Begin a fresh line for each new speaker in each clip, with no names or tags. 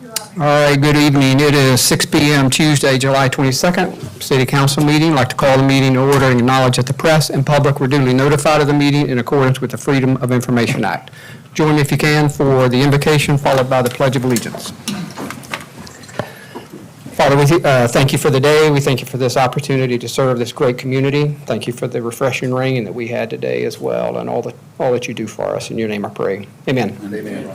All right, good evening. It is 6 p.m. Tuesday, July 22nd, City Council meeting. I'd like to call the meeting to order and acknowledge that the press and public were duly notified of the meeting in accordance with the Freedom of Information Act. Join me if you can for the invocation followed by the Pledge of Allegiance. Father, thank you for the day. We thank you for this opportunity to serve this great community. Thank you for the refreshing rain that we had today as well, and all that you do for us. In your name I pray. Amen.
Amen.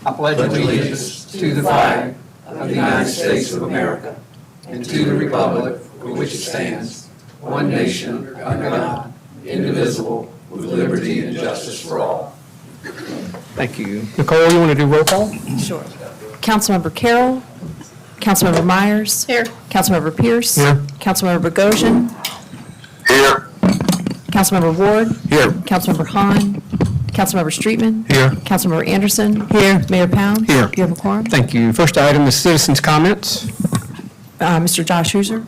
I pledge
Allegiance to the flag of the United States of America and to the republic for which it stands, one nation, under God, indivisible, with liberty and justice for all.
Thank you. Nicole, you want to do roll call?
Sure. Councilmember Carroll. Councilmember Myers. Here. Councilmember Pierce.
Here.
Councilmember Bogosian.
Here.
Councilmember Ward.
Here.
Councilmember Hahn. Councilmember Streetman.
Here.
Councilmember Anderson. Here. Mayor Pound.
Here.
You have a quorum.
Thank you. First item is citizens' comments.
Mr. Josh Hooser.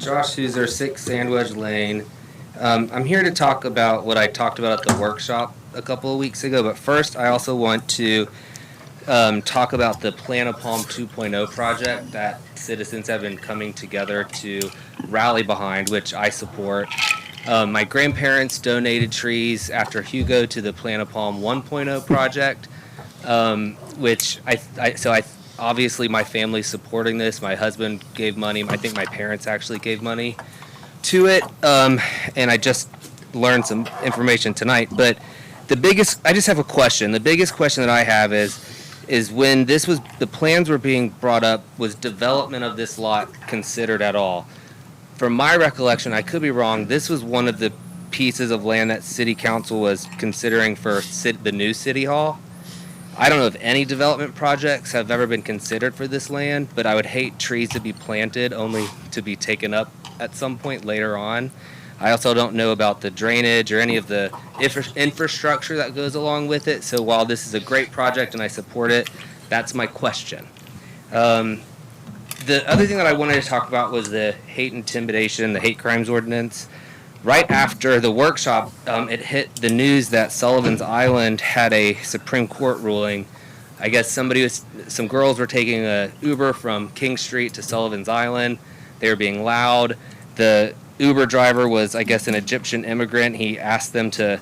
Josh Hooser, 6 Sandwich Lane. I'm here to talk about what I talked about at the workshop a couple of weeks ago, but first I also want to talk about the Plan a Palm 2.0 project that citizens have been coming together to rally behind, which I support. My grandparents donated trees after Hugo to the Plan a Palm 1.0 project, which I obviously my family's supporting this. My husband gave money. I think my parents actually gave money to it, and I just learned some information tonight. But I just have a question. The biggest question that I have is when the plans were being brought up, was development of this lot considered at all? From my recollection, I could be wrong, this was one of the pieces of land that City Council was considering for the new City Hall. I don't know if any development projects have ever been considered for this land, but I would hate trees to be planted only to be taken up at some point later on. I also don't know about the drainage or any of the infrastructure that goes along with it. So while this is a great project and I support it, that's my question. The other thing that I wanted to talk about was the hate intimidation, the hate crimes ordinance. Right after the workshop, it hit the news that Sullivan's Island had a Supreme Court ruling. I guess some girls were taking a Uber from King Street to Sullivan's Island. They were being loud. The Uber driver was, I guess, an Egyptian immigrant. He asked them to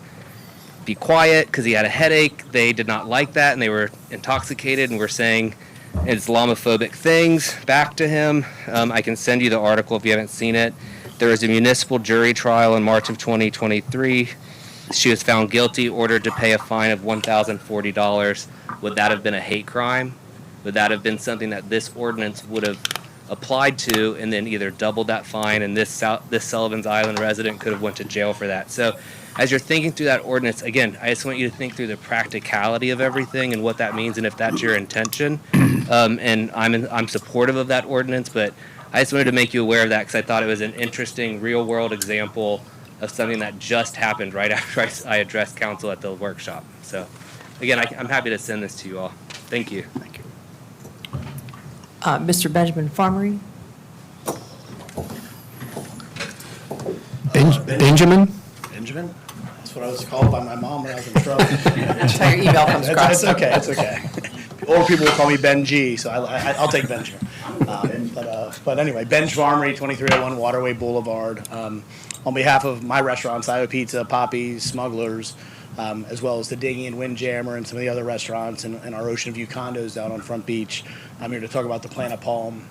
be quiet because he had a headache. They did not like that, and they were intoxicated and were saying Islamophobic things back to him. I can send you the article if you haven't seen it. There was a municipal jury trial in March of 2023. She was found guilty, ordered to pay a fine of $1,040. Would that have been a hate crime? Would that have been something that this ordinance would have applied to, and then either doubled that fine, and this Sullivan's Island resident could have went to jail for that? So as you're thinking through that ordinance, again, I just want you to think through the practicality of everything and what that means, and if that's your intention. And I'm supportive of that ordinance, but I just wanted to make you aware of that because I thought it was an interesting real-world example of something that just happened right after I addressed council at the workshop. So, again, I'm happy to send this to you all. Thank you. Thank you.
Mr. Benjamin Farmery.
Benjamin?
Benjamin? That's what I was called by my mom when I was in trouble.
That's how your email comes across.
It's okay, it's okay. Older people will call me Ben G, so I'll take Benjamin. But anyway, Benj Farmery, 2301 Waterway Boulevard. On behalf of my restaurants, Iowa Pizza, Poppy's, Smugglers, as well as the Diggy and Windjammer and some of the other restaurants and our Ocean View condos down on Front Beach. I'm here to talk about the Plan a Palm.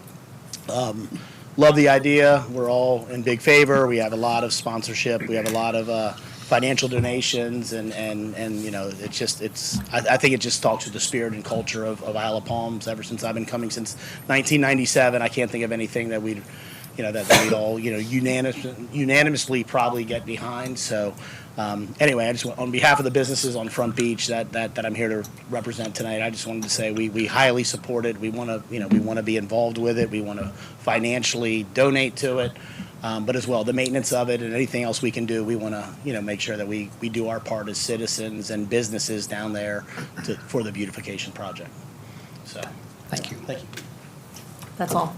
Love the idea. We're all in big favor. We have a lot of sponsorship. We have a lot of financial donations, and you know, I think it just talks to the spirit and culture of Isle of Palms. Ever since I've been coming since 1997, I can't think of anything that we'd all unanimously probably get behind. So anyway, I just on behalf of the businesses on Front Beach that I'm here to represent tonight, I just wanted to say we highly support it. We want to be involved with it. We want to financially donate to it. But as well, the maintenance of it and anything else we can do, we want to, make sure that we do our part as citizens and businesses down there for the beautification project. So,
Thank you.
Thank you.
That's all.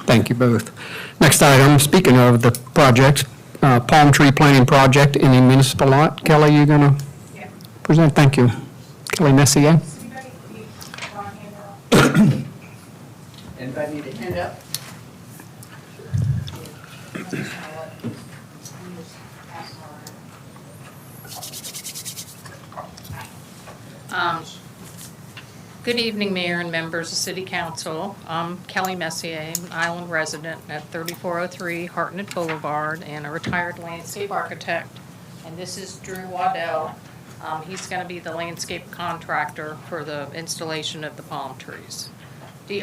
Thank you both. Next item, speaking of the project, palm tree planting project in the municipal lot. Kelly, you going to present? Thank you. Kelly Messier.
Anybody need a hand up?
Good evening, Mayor and members of City Council. I'm Kelly Messier, an Island resident at 3403 Hartnett Boulevard and a retired landscape architect. And this is Drew Waddell. He's going to be the landscape contractor for the installation of the palm trees.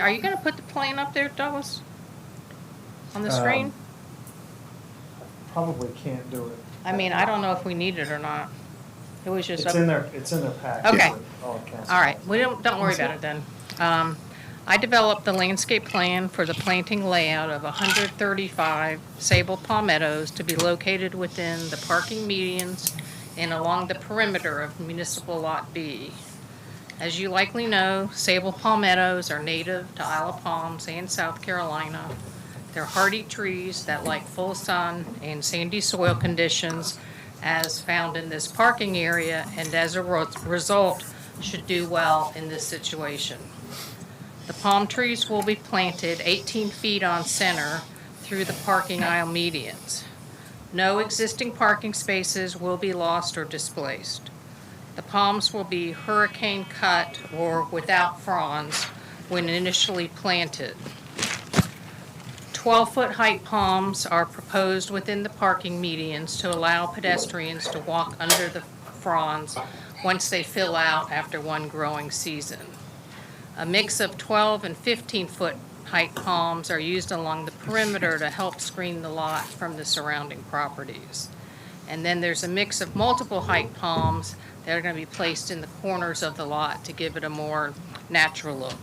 Are you going to put the plan up there, Douglas? On the screen?
Probably can't do it.
I mean, I don't know if we need it or not. It was just
It's
up.
in their package.
Okay.
All council.
All right, we don't worry about it then. I developed the landscape plan for the planting layout of 135 sable palmettos to be located within the parking medians and along the perimeter of municipal lot B. As you likely know, sable palmettos are native to Isle of Palms and South Carolina. They're hardy trees that like full sun and sandy soil conditions as found in this parking area, and as a result, should do well in this situation. The palm trees will be planted 18 feet on center through the parking aisle medians. No existing parking spaces will be lost or displaced. The palms will be hurricane cut or without fronds when initially planted. 12-foot height palms are proposed within the parking medians to allow pedestrians to walk under the fronds once they fill out after one growing season. A mix of 12 and 15-foot height palms are used along the perimeter to help screen the lot from the surrounding properties. And then there's a mix of multiple height palms that are going to be placed in the corners of the lot to give it a more natural look.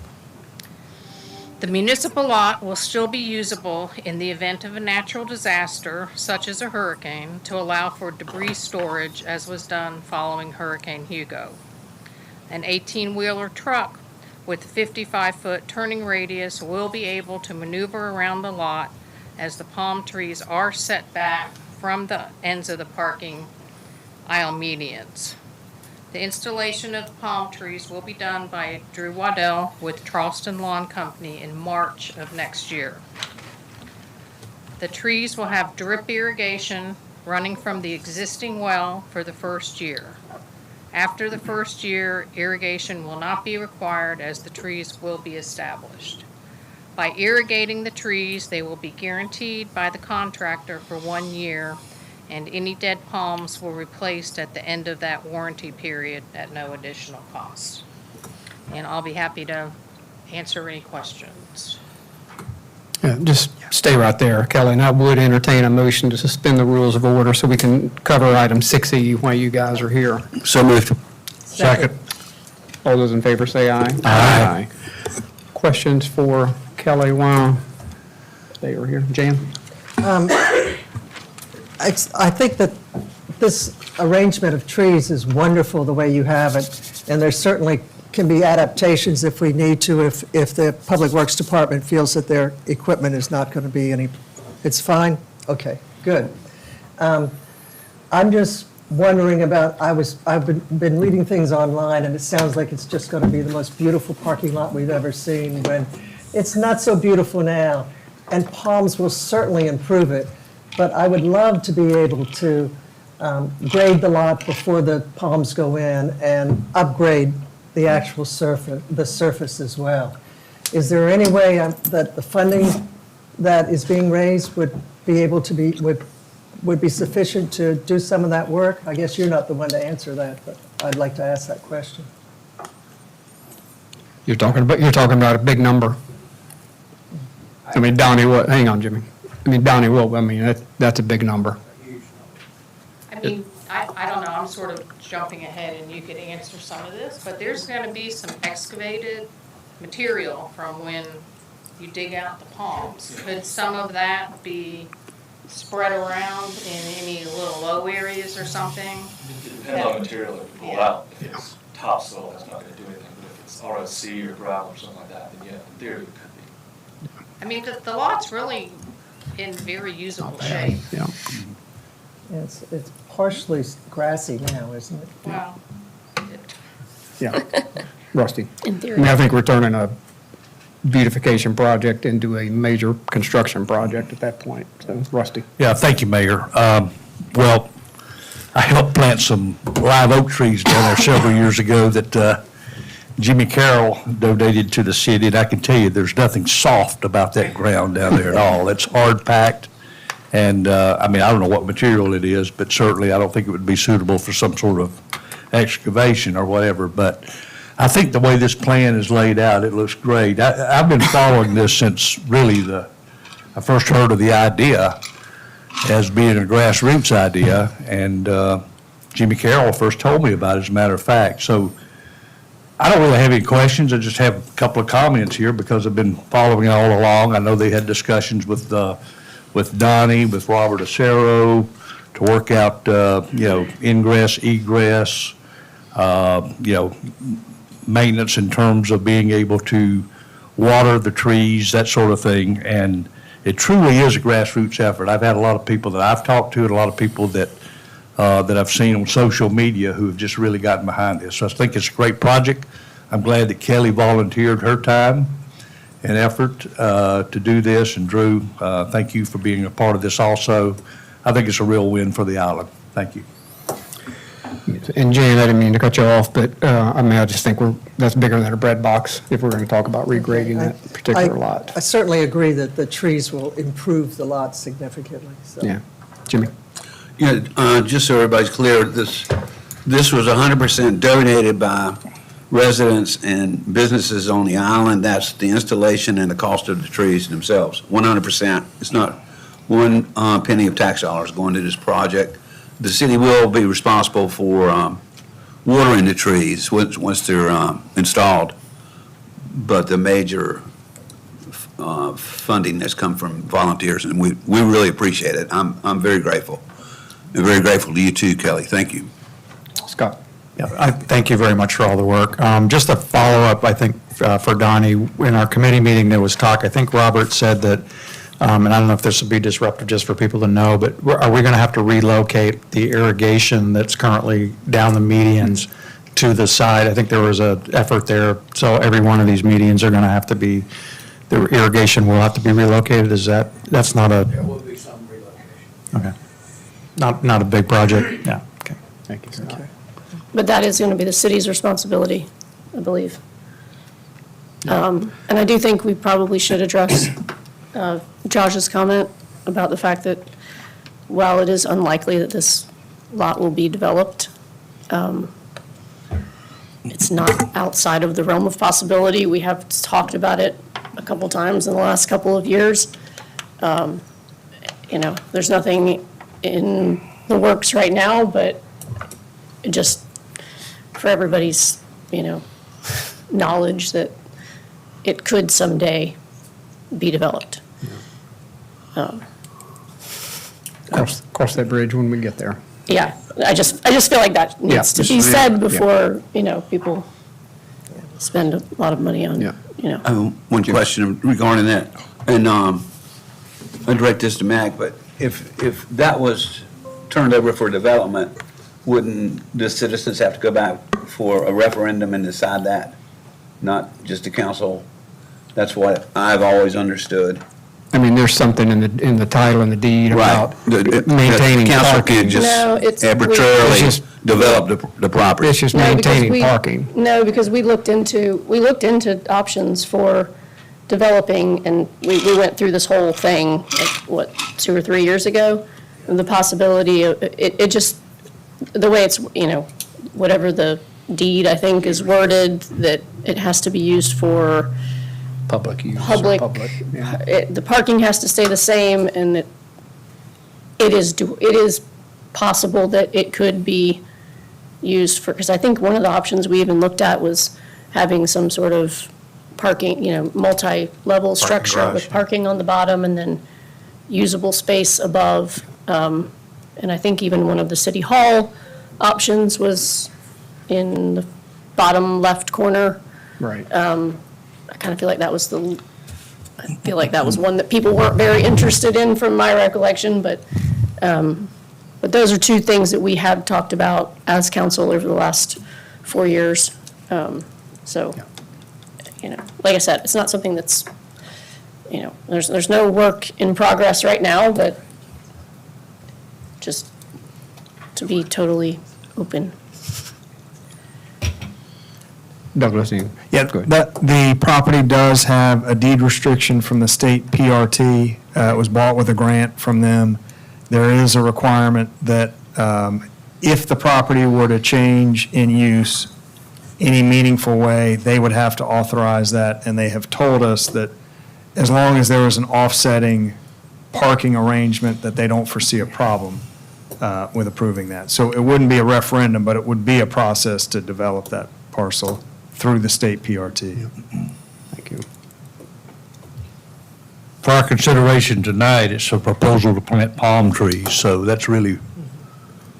The municipal lot will still be usable in the event of a natural disaster, such as a hurricane, to allow for debris storage as was done following Hurricane Hugo. An 18-wheeler truck with a 55-foot turning radius will be able to maneuver around the lot as the palm trees are set back from the ends of the parking aisle medians. The installation of the palm trees will be done by Drew Waddell with Charleston Lawn Company in March of next year. The trees will have drip irrigation running from the existing well for the first year. After the first year, irrigation will not be required as the trees will be established. By irrigating the trees, they will be guaranteed by the contractor for 1 year, and any dead palms will be replaced at the end of that warranty period at no additional cost. And I'll be happy to answer any questions.
Yeah, just stay right there, Kelly, and I would entertain a motion to suspend the rules of order so we can cover item 6E while you guys are here.
So moved.
Second. All those in favor say aye. Aye. Questions for Kelly while they are here? Jan?
I think that this arrangement of trees is wonderful, the way you have it, and there certainly can be adaptations if we need to, if the Public Works Department feels that their equipment is not going to be any, it's fine? Okay, good. I'm just wondering about, I've been reading things online, and it sounds like it's just going to be the most beautiful parking lot we've ever seen, when it's not so beautiful now, and palms will certainly improve it. But I would love to be able to grade the lot before the palms go in and upgrade the actual surface as well. Is there any way that the funding that is being raised would be able to be, would be sufficient to do some of that work? I guess you're not the one to answer that, but I'd like to ask that question.
You're talking about a big number. I mean, Donnie, what, hang on, Jimmy. I mean, Donnie will, I mean, that's a big number.
I mean, I don't know, I'm sort of jumping ahead and you could answer some of this, but there's going to be some excavated material from when you dig out the palms. Could some of that be spread around in any little low areas or something?
It depends on the material that we pull out. If it's topsoil, that's not gonna do anything, but if it's ROC or gravel or something like that, then yeah, in theory, it could be.
I mean, the lot's really in very usable shape.
Yeah.
It's partially grassy now, isn't it?
Wow.
Yeah, Rusty.
In
I
theory.
mean, I think we're turning a beautification project into a major construction project at that point. So, Rusty.
Yeah, thank you, Mayor. Well, I helped plant some live oak trees down there several years ago that Jimmy Carroll donated to the city, and I can tell you, there's nothing soft about that ground down there at all. It's hard packed, and, I mean, I don't know what material it is, but certainly I don't think it would be suitable for some sort of excavation or whatever, but I think the way this plan is laid out, it looks great. I've been following this since really I first heard of the idea as being a grassroots idea, and Jimmy Carroll first told me about it, as a matter of fact. So I don't really have any questions. I just have a couple of comments here because I've been following it all along. I know they had discussions with Donnie, with Robert Acero to work out, ingress, egress, maintenance in terms of being able to water the trees, that sort of thing. And it truly is a grassroots effort. I've had a lot of people that I've talked to and a lot of people that I've seen on social media who have just really gotten behind this. So I think it's a great project. I'm glad that Kelly volunteered her time and effort to do this. And Drew, thank you for being a part of this also. I think it's a real win for the island. Thank you.
And Jane, I didn't mean to cut you off, but I just think that's bigger than a bread box if we're going to talk about regrading that particular lot.
I certainly agree that the trees will improve the lot significantly, so.
Yeah. Jimmy?
Yeah, just so everybody's clear, this was 100% donated by residents and businesses on the island. That's the installation and the cost of the trees themselves, 100%. It's not one penny of tax dollars going to this project. The city will be responsible for watering the trees once they're installed, but the major funding has come from volunteers, and we really appreciate it. I'm very grateful. And very grateful to you too, Kelly. Thank you.
Scott?
Yeah, I thank you very much for all the work. Just a follow-up, I think, for Donnie, in our committee meeting, there was talk, I think Robert said that, and I don't know if this will be disruptive just for people to know, but are we going to have to relocate the irrigation that's currently down the medians to the side? I think there was an effort there, so every one of these medians are going to have to be, the irrigation will have to be relocated, that's not a? There will be some relocation. Okay. Not a big project? Yeah, okay. Thank you, Scott.
But that is going to be the city's responsibility, I believe. And I do think we probably should address Josh's comment about the fact that while it is unlikely that this lot will be developed, it's not outside of the realm of possibility. We have talked about it a couple times in the last couple of years. There's nothing in the works right now, but just for everybody's, knowledge that it could someday be developed.
Cross that bridge when we get there.
Yeah, I just feel like that needs to be said before, people spend a lot of money on,
One question regarding that, and I direct this to Mac, but if that was turned over for development, wouldn't the citizens have to go back for a referendum and decide that, not just the council? That's what I've always understood.
I mean, there's something in the title and the deed about maintaining
The council
parking.
can't just
No, it's-
arbitrarily
It's just-
develop the property.
It's just
No, because
maintaining
we-
parking.
No, because we looked into options for developing, and we went through this whole thing, 2 or 3 years ago? And the possibility of, it just, the way it's, whatever the deed, I think, is worded, that it has to be used for
Public use. or
public,
yeah.
the parking has to stay the same, and it is possible that it could be used for, because I think one of the options we even looked at was having some sort of parking, multi-level structure
garage.
with parking on the bottom and then usable space above. And I think even one of the city hall options was in the bottom left corner.
Right.
I kind of feel like that was one that people weren't very interested in from my recollection, but But those are two things that we had talked about as council over the last 4 years. So, like I said, it's not something that's, there's no work in progress right now, but just to be totally open.
Douglas, you?
Yeah,
Go ahead.
the property does have a deed restriction from the state PRT. It was bought with a grant from them. There is a requirement that if the property were to change in use any meaningful way, they would have to authorize that, and they have told us that as long as there is an offsetting parking arrangement, that they don't foresee a problem with approving that. So it wouldn't be a referendum, but it would be a process to develop that parcel through the state PRT.
Thank you.
For our consideration tonight, it's a proposal to plant palm trees, so that's really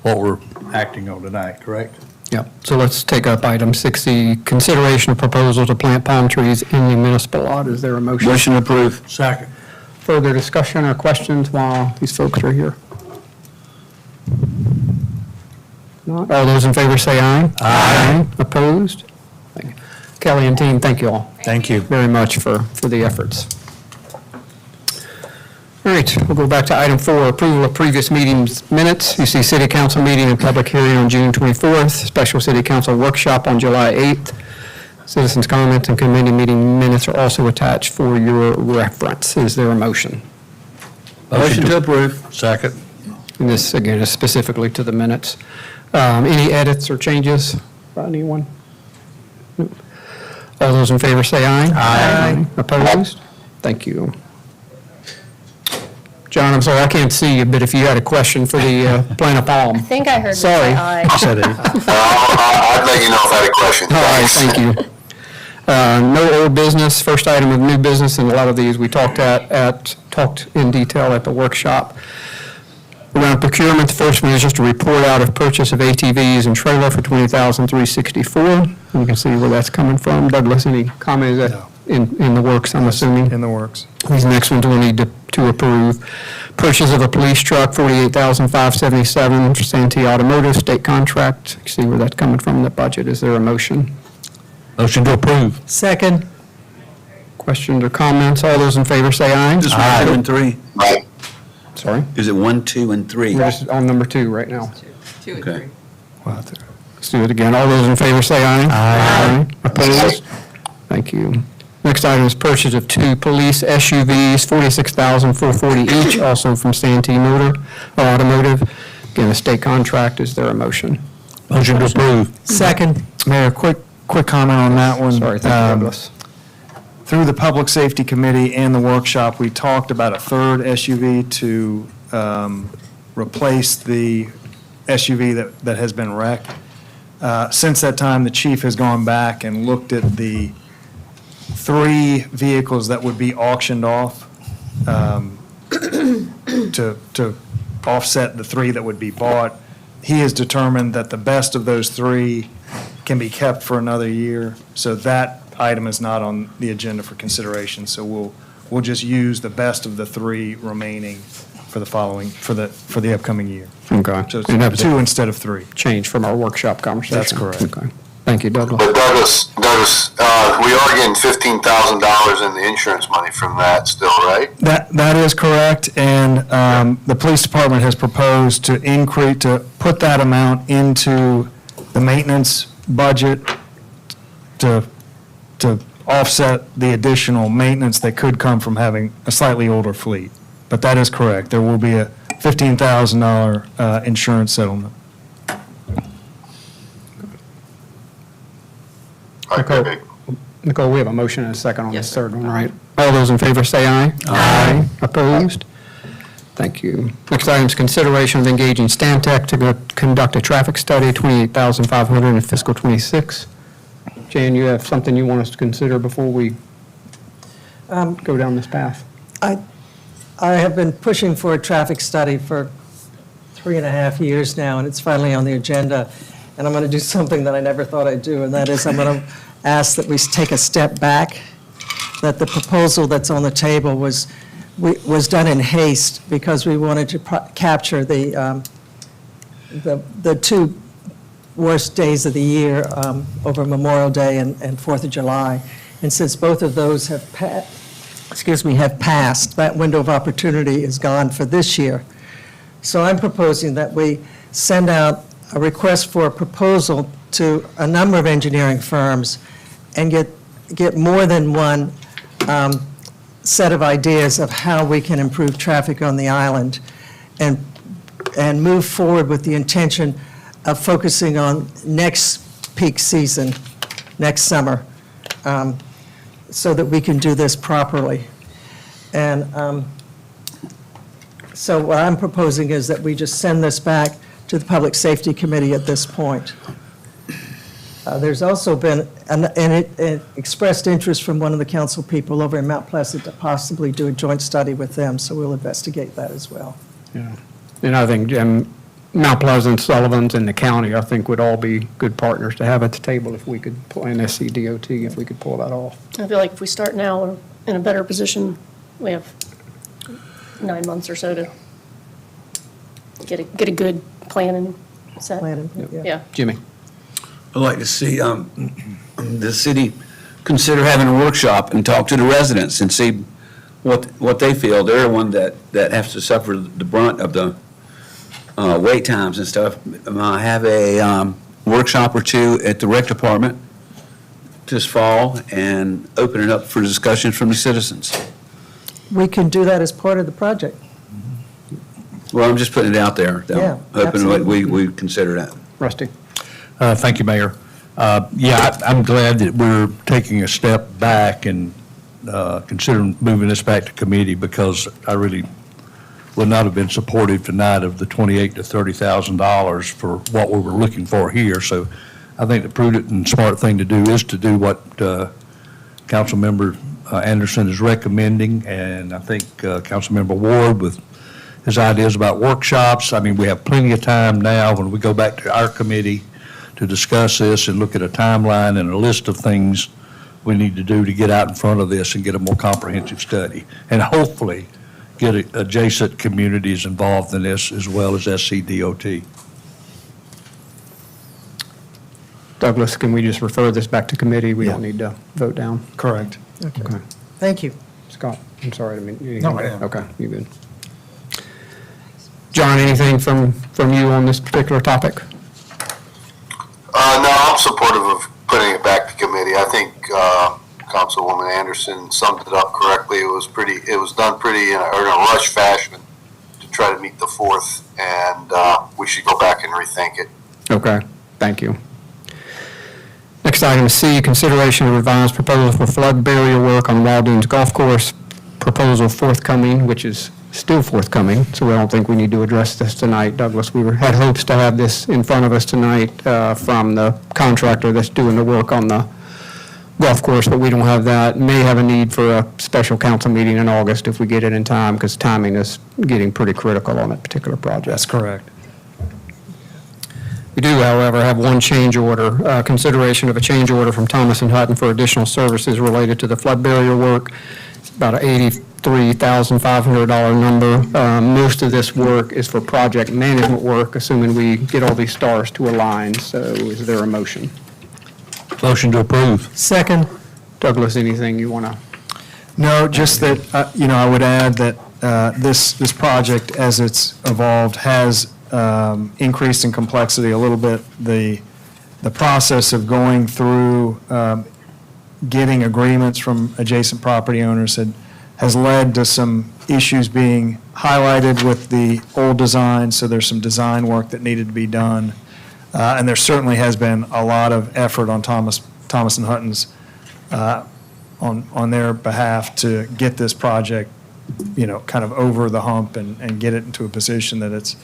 what we're acting on tonight, correct?
Yep. So let's take up item 60, consideration of proposal to plant palm trees in the municipal lot. Is there a motion?
Motion approved. Second.
Further discussion or questions while these folks are here? Not? All those in favor say aye. Aye. Opposed? Thank you. Kelly and team, thank you all.
Thank you.
Very much for the efforts. All right, we'll go back to item 4, approval of previous meetings minutes. You see city council meeting and public hearing on June 24th, special city council workshop on July 8th. Citizens' comments and committee meeting minutes are also attached for your reference. Is there a motion?
Motion to approve. Second.
And this, again, is specifically to the minutes. Any edits or changes by anyone? Nope. All those in favor say aye. Aye. Opposed? Thank you. John, I'm sorry, I can't see you, but if you had a question for the plant of palm.
I think I heard you
Sorry.
say aye.
Said it.
I'd let you know if I had a question.
All right, thank you. No old business, first item of new business, and a lot of these we talked talked in detail at the workshop. Around procurement, the first one is just a report out of purchase of ATVs and trailer for $20,364. You can see where that's coming from. Douglas, any comment? Is that in the works, I'm assuming?
In the works.
These next ones we'll need to approve. Purchase of a police truck, $48,577 for Santee Automotive, state contract. You see where that's coming from in the budget. Is there a motion?
Motion to approve.
Second,
Questions or comments? All those in favor say aye.
Just 1, 2, and 3.
Right.
Sorry.
Is it 1, 2, and 3?
We're just on number 2 right now.
Okay.
Let's do it again. All those in favor say aye. Aye. Opposed? Thank you. Next item is purchase of 2 police SUVs, $46,440 each, also from Santee Automotive. Again, a state contract. Is there a motion?
Motion to approve.
second,
Mayor, quick comment on that one.
Sorry, thank you, Douglas.
Through the Public Safety Committee and the workshop, we talked about a third SUV to replace the SUV that has been wrecked. Since that time, the chief has gone back and looked at the 3 vehicles that would be auctioned off to offset the 3 that would be bought. He has determined that the best of those 3 can be kept for another year, so that item is not on the agenda for consideration. So we'll just use the best of the 3 remaining for the upcoming year.
Okay.
So
And that was
it's 2 instead of 3.
change from our workshop conversation.
That's correct.
Okay. Thank you, Douglas.
But Douglas, we are getting $15,000 in the insurance money from that still, right?
That is correct, and the police department has proposed to put that amount into the maintenance budget to offset the additional maintenance that could come from having a slightly older fleet. But that is correct. There will be a $15,000 insurance settlement.
All right,
Okay.
big.
Nicole, we have a motion and a second on this third one, right? All those in favor say aye. Aye. Opposed? Thank you. Next item is consideration of engaging Stantec to conduct a traffic study, $28,500 in fiscal '26. Jan, you have something you want us to consider before we go down this path?
I have been pushing for a traffic study for 3.5 years now, and it's finally on the agenda. And I'm going to do something that I never thought I'd do, and that is I'm going to ask that we take a step back, that the proposal that's on the table was done in haste because we wanted to capture the the two worst days of the year, over Memorial Day and 4th of July. And since both of those have passed, that window of opportunity is gone for this year. So I'm proposing that we send out a request for a proposal to a number of engineering firms and get more than one set of ideas of how we can improve traffic on the island and move forward with the intention of focusing on next peak season, next summer, so that we can do this properly. And so what I'm proposing is that we just send this back to the Public Safety Committee at this point. There's also been an expressed interest from one of the council people over in Mount Pleasant to possibly do a joint study with them, so we'll investigate that as well.
Yeah. And I think Mount Pleasant, Sullivan's, and the county, I think, would all be good partners to have at the table if we could, and SCDOT, if we could pull that off.
I feel like if we start now, we're in a better position. We have 9 months or so to get a good plan and set.
Plan and-
Yeah.
Jimmy?
I'd like to see the city consider having a workshop and talk to the residents and see what they feel. They're the one that has to suffer the brunt of the wait times and stuff. Have a workshop or two at the rec department this fall and open it up for discussion from the citizens.
We can do that as part of the project.
Well, I'm just putting it out there.
Yeah,
Hoping that
absolutely.
we consider that.
Rusty?
Thank you, Mayor. Yeah, I'm glad that we're taking a step back and considering moving this back to committee, because I really would not have been supportive tonight of the $28,000 to $30,000 for what we were looking for here. So I think the prudent and smart thing to do is to do what Councilmember Anderson is recommending, and I think Councilmember Ward with his ideas about workshops. I mean, we have plenty of time now when we go back to our committee to discuss this and look at a timeline and a list of things we need to do to get out in front of this and get a more comprehensive study, and hopefully get adjacent communities involved in this as well as SCDOT.
Douglas, can we just refer this back to committee? We don't need to vote down?
Correct.
Okay.
Okay.
Thank you.
Scott, I'm sorry, I didn't mean.
No, I am.
Okay, you good. John, anything from you on this particular topic?
No, I'm supportive of putting it back to committee. I think Councilwoman Anderson summed it up correctly. It was done pretty in a rush fashion to try to meet the 4th, and we should go back and rethink it.
Okay, thank you. Next item is C, consideration of revised proposal for flood barrier work on Wild Dunes Golf Course. Proposal forthcoming, which is still forthcoming, so I don't think we need to address this tonight. Douglas, had hopes to have this in front of us tonight from the contractor that's doing the work on the golf course, but we don't have that. May have a need for a special council meeting in August if we get it in time, because timing is getting pretty critical on that particular project.
That's correct.
We do, however, have one change order, consideration of a change order from Thomas & Hutton for additional services related to the flood barrier work. It's about an $83,500 number. Most of this work is for project management work, assuming we get all these stars to align. So is there a motion?
Motion to approve.
Second.
Douglas, anything you want to?
No, just that, I would add that this project, as it's evolved, has increased in complexity a little bit. The process of going through getting agreements from adjacent property owners has led to some issues being highlighted with the old design, so there's some design work that needed to be done. And there certainly has been a lot of effort on Thomas & Hutton's, on their behalf to get this project, kind of over the hump and get it into a position that it's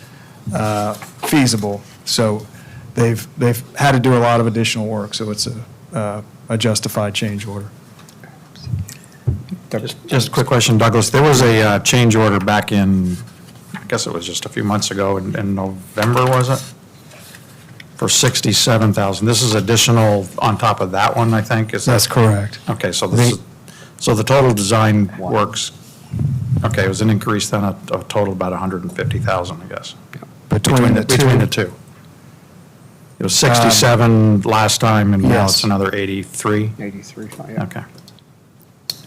feasible. So they've had to do a lot of additional work, so it's a justified change order.
Just a quick question, Douglas. There was a change order back in, I guess it was just a few months ago, in November, was it? For $67,000. This is additional on top of that one, I think, is that?
That's correct.
Okay, so the total design works, okay, it was an increase then, a total about $150,000, I guess.
between the two.
Between the two. It was 67 last time, and now
Yes.
it's another 83?
83, yeah.
Okay.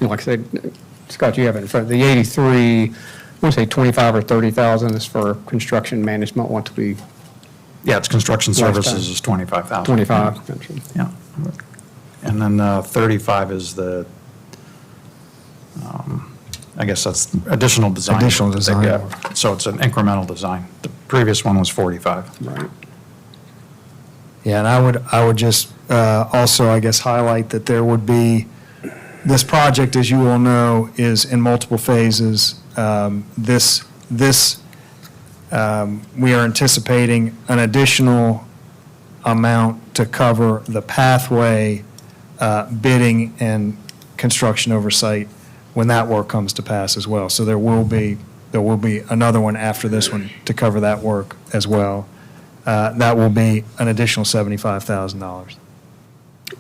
Like I said, Scott, you have it in front, the 83, I want to say 25 or 30,000 is for construction management, once we,
Yeah, it's construction
Lifetime.
services is 25,000.
25.
Yeah. And then 35 is the, I guess that's additional design.
Additional design
Yeah.
work.
So it's an incremental design. The previous one was 45.
Right.
Yeah, and I would just also, I guess, highlight that there would be, this project, as you all know, is in multiple phases. We are anticipating an additional amount to cover the pathway, bidding, and construction oversight when that work comes to pass as well. So there will be another one after this one to cover that work as well. That will be an additional $75,000.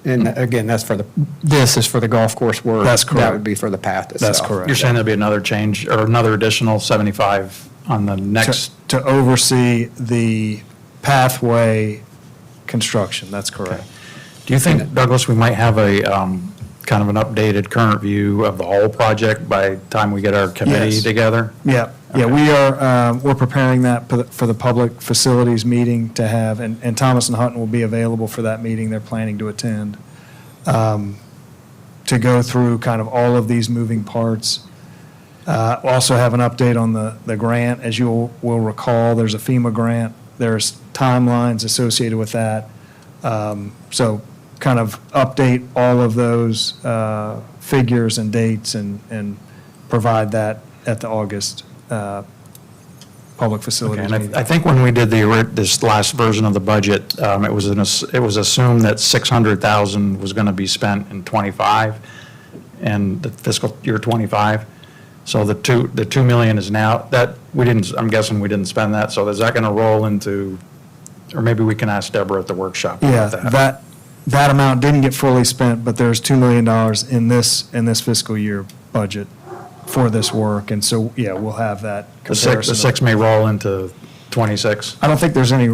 And again, that's for this is for the golf course work.
That's correct.
That would be for the path itself.
That's correct.
You're saying there'll be another change, or another additional 75 on the next?
To oversee the pathway construction, that's correct.
Do you think, Douglas, we might have a kind of an updated current view of the whole project by the time we get our committee
Yes.
together?
Yeah, we're preparing that for the public facilities meeting to have, and Thomas and Hutton will be available for that meeting, they're planning to attend, to go through kind of all of these moving parts. We'll also have an update on the grant. As you will recall, there's a FEMA grant, there's timelines associated with that. So kind of update all of those figures and dates and provide that at the August public
Okay,
facilities
and
meeting.
I think when we did this last version of the budget, it was assumed that 600,000 was going to be spent in '25, and the fiscal year '25. So the 2 million is now, I'm guessing we didn't spend that, so is that going to roll into, or maybe we can ask Deborah at the workshop
Yeah,
about that.
that amount didn't get fully spent, but there's $2 million in this fiscal year budget for this work, and so, yeah, we'll have that
The
comparison.
6 may roll into '26.
I don't think there's any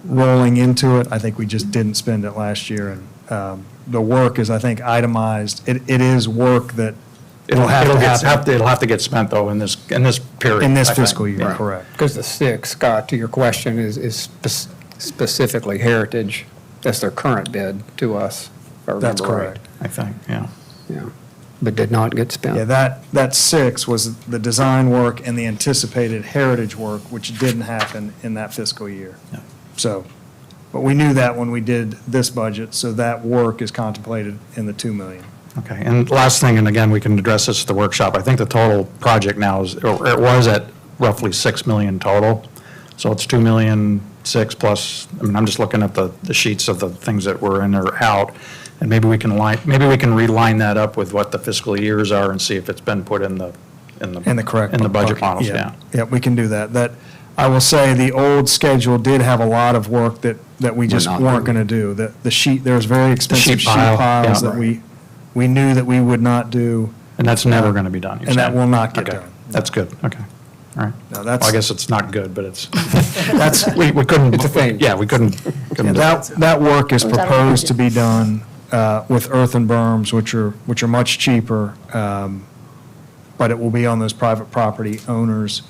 rolling into it. I think we just didn't spend it last year, and the work is, I think, itemized. It is work that will have to happen
It'll have to get spent, though, in this period.
in this
I think.
fiscal year,
Right.
correct?
Because the 6, Scott, to your question, is specifically Heritage. That's their current bid to us, if I remember
That's
right.
correct.
I think, yeah.
Yeah, but did not get spent.
Yeah, that 6 was the design work and the anticipated heritage work, which didn't happen in that fiscal year.
Yeah.
So, but we knew that when we did this budget, so that work is contemplated in the 2 million.
Okay, and last thing, and again, we can address this at the workshop, I think the total project now is, or it was at roughly 6 million total, so it's 2 million, 6 plus, I mean, I'm just looking at the sheets of the things that were in or out, and maybe we can reline that up with what the fiscal years are and see if it's been put in the
correct.
in the budget
bucket.
models, yeah.
Yeah, we can do that. I will say, the old schedule did have a lot of work that we just
not
weren't
doing.
going to do. The sheet, there was very expensive
sheet
sheet
pile,
piles
yeah.
that we knew that we would not do.
And that's never going to be done, you're
And that
saying?
will not get
Okay,
done.
that's good, okay, all right.
No,
Well,
that's-
I guess it's not good, but it's,
That's,
we couldn't.
It's a thing.
Yeah, we couldn't do it.
that work is
Comes out of the
proposed to
budget.
be done with earthen berms, which are much cheaper, but it will be on those private property owners.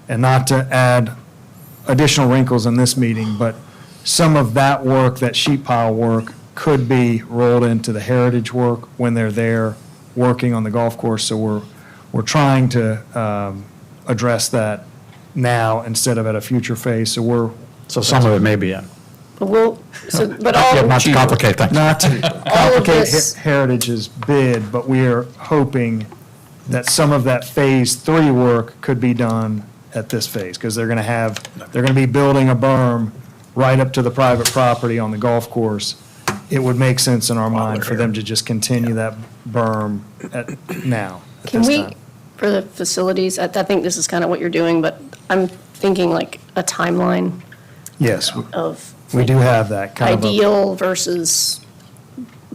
And not to add additional wrinkles in this meeting, but some of that work, that sheet pile work, could be rolled into the heritage work when they're there working on the golf course. So we're trying to address that now instead of at a future phase. So
So some of it may be in.
But but
Yeah,
all,
not to complicate things.
not to
All of
complicate
this-
Heritage's bid, but we are hoping that some of that Phase 3 work could be done at this phase, because they're going to be building a berm right up to the private property on the golf course. It would make sense in our mind for them to just continue that berm now, at
can
this
we,
time.
for the facilities, I think this is kind of what you're doing, but I'm thinking like a timeline
Yes,
of
we do have that kind of a.
ideal versus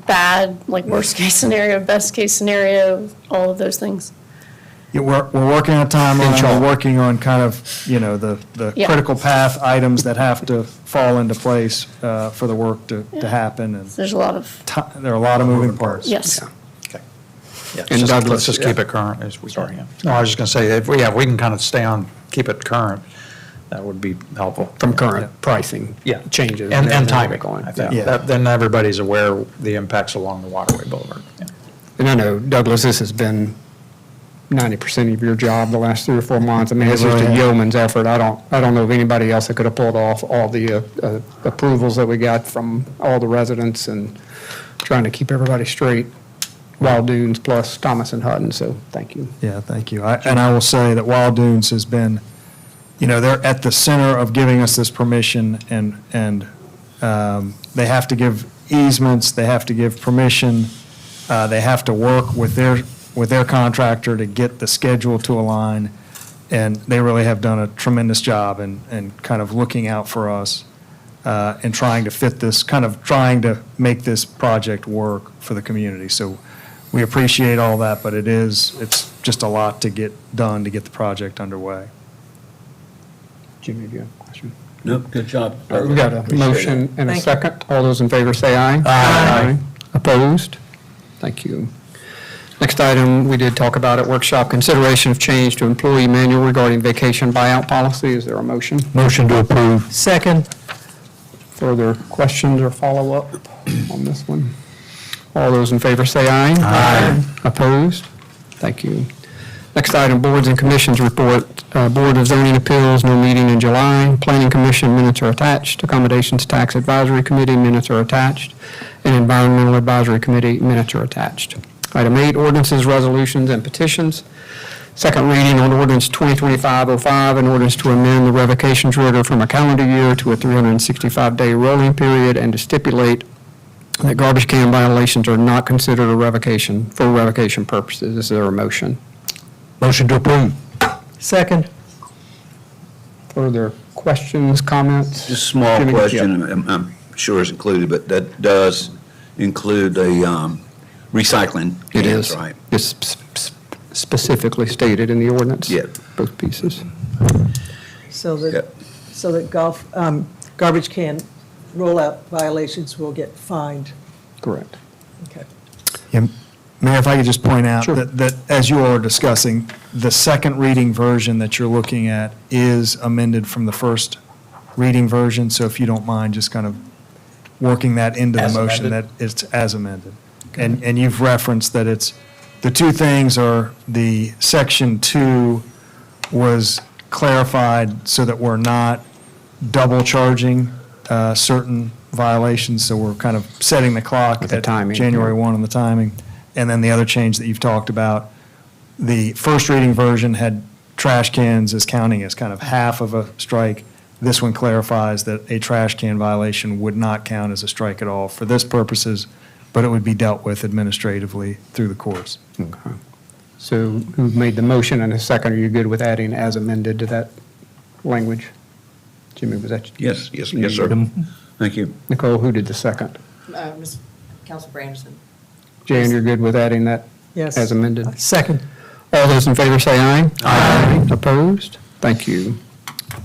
bad, like worst case scenario, best case scenario, all of those things.
we're working on a
In
timeline,
charge.
we're working on kind of, the
Yeah.
critical path items that have to fall into place for the work to happen, and
There's a lot of,
there are a lot of moving parts.
yes.
Yeah,
And
just-
Douglas,
Let's just keep
yeah.
it current as we can. No, I was just going to say, if we can kind of stay on, keep it current, that would be helpful.
From current pricing.
Yeah.
Changes.
And
everything
timing.
going.
I think.
Yeah.
Then everybody's aware of the impacts along the Waterway Boulevard. Yeah.
And I know, Douglas, this has been 90% of your job the last 3 or 4 months. I mean, it's
It
just
really
a
has.
yeoman's effort. I don't know of anybody else that could have pulled off all the approvals that we got from all the residents and trying to keep everybody straight. Wild Dunes plus Thomas and Hutton, so thank you.
Yeah, thank you. And I will say that Wild Dunes has been, they're at the center of giving us this permission, and they have to give easements, they have to give permission, they have to work with their contractor to get the schedule to align, and they really have done a tremendous job in kind of looking out for us and trying to fit this, kind of trying to make this project work for the community. So we appreciate all that, but it's just a lot to get done to get the project underway.
Jimmy, do you have a question?
Nope, good job.
All right, we got a
Appreciate it.
motion and a
Thank you.
second. All those in favor say aye. Aye. Opposed? Thank you. Next item, we did talk about at workshop, consideration of change to employee manual regarding vacation buyout policy. Is there a motion?
Motion to approve.
Second.
Further questions or follow-up on this one? All those in favor say aye. Aye. Opposed? Thank you. Next item, boards and commissions report. Board of Zoning Appeals, no meeting in July. Planning Commission minutes are attached. Accommodations Tax Advisory Committee minutes are attached. And Environmental Advisory Committee minutes are attached. Item 8, ordinances, resolutions, and petitions. Second reading on ordinance 2025-05, an ordinance to amend the revocation order from a calendar year to a 365-day rolling period and to stipulate that garbage can violations are not considered a revocation for revocation purposes. Is there a motion?
Motion to approve.
Second.
Further questions, comments?
Just a small
Jimmy?
question,
Yeah.
I'm sure is included, but that does include a recycling
It
cans,
is.
right?
It's specifically stated in the ordinance.
Yeah.
Both pieces.
So that,
Yep.
so that garbage can rollout violations will get fined.
Correct.
Okay.
Yeah, Mayor, if I could just point out
Sure.
that as you all are discussing, the second reading version that you're looking at is amended from the first reading version, so if you don't mind, just kind of working that into the
As
motion, that
amended?
it's as amended. And you've referenced that it's, the two things are, the section 2 was clarified so that we're not double charging certain violations, so we're kind of setting the clock
With the
at
timing,
January
yeah.
1 on the timing. And then the other change that you've talked about, the first reading version had trash cans as counting as kind of half of a strike. This one clarifies that a trash can violation would not count as a strike at all for this purposes, but it would be dealt with administratively through the courts.
Okay. So who made the motion and a second? Are you good with adding as amended to that language? Jimmy, was that?
Yes, sir. Thank you.
Nicole, who did the second?
Councilor Branderson.
Jan, you're good with adding that
Yes.
as amended?
Second.
All those in favor say aye. Aye. Opposed? Thank you.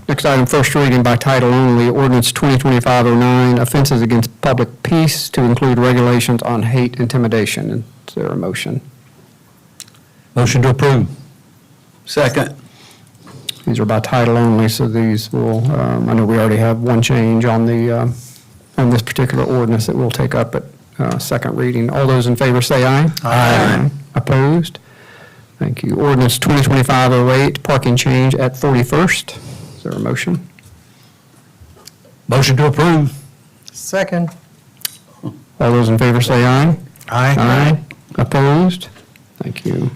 Next item, first reading by title only, ordinance 2025-09, offenses against public peace to include regulations on hate intimidation. Is there a motion?
Motion to approve.
Second.
These are by title only, so these will, I know we already have one change on on this particular ordinance that we'll take up at second reading. All those in favor say aye. Aye. Opposed? Thank you. Ordinance 2025-08, parking change at 41st. Is there a motion?
Motion to approve.
Second.
All those in favor say aye.
Aye.
Aye. Opposed? Thank you.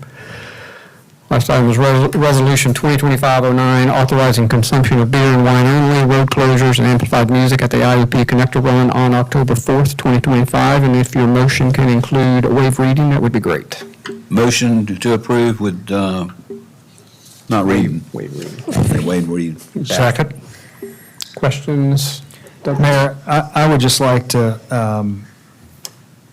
Last item is Resolution 2025-09, authorizing consumption of beer and wine only, road closures, and amplified music at the IUP Connector Run on October 4th, 2025. And if your motion can include a waive reading, that would be great.
Motion to approve with, not reading.
Waive reading.
Okay, waive reading.
Second.
Questions? Doug?
Mayor, I would just like to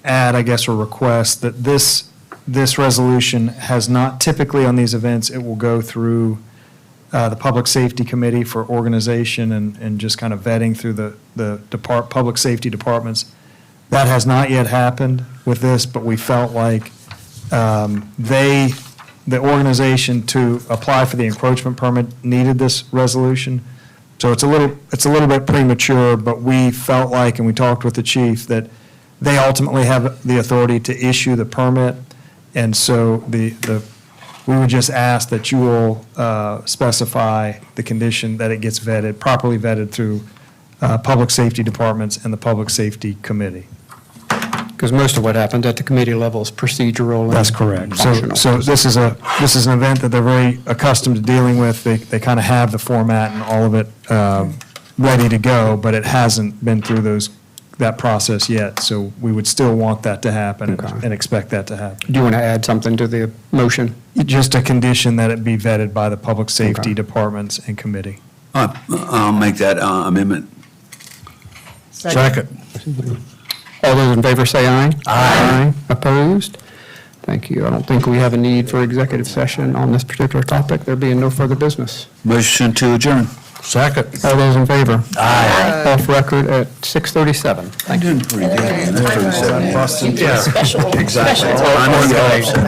add, I guess, a request that this this resolution has not, typically on these events, it will go through the Public Safety Committee for organization and just kind of vetting through the public safety departments. That has not yet happened with this, but we felt like the organization to apply for the encroachment permit needed this resolution. So it's a little bit premature, but we felt like, and we talked with the chief, that they ultimately have the authority to issue the permit. And so we would just ask that you will specify the condition that it gets vetted, properly vetted through public safety departments and the Public Safety Committee.
Because most of what happened at the committee level is procedural. and
That's correct.
functional.
So this is an event that they're very accustomed to dealing with. They kind of have the format and all of it ready to go, but it hasn't been through that process yet. So we would still want that to happen
Okay.
and expect that to happen.
Do you want to add something to the motion?
Just a condition that it be vetted by the public safety
Okay.
departments and committee.
I'll make that amendment.
Second.
All those in favor say aye. Aye. Opposed? Thank you. I don't think we have a need for executive session on this particular topic, there being no further business.
Motion to adjourn.
Second.
All those in favor? Aye. Off record at 6:37.
I'm doing pretty good.
Special.
Exactly. I know y'all said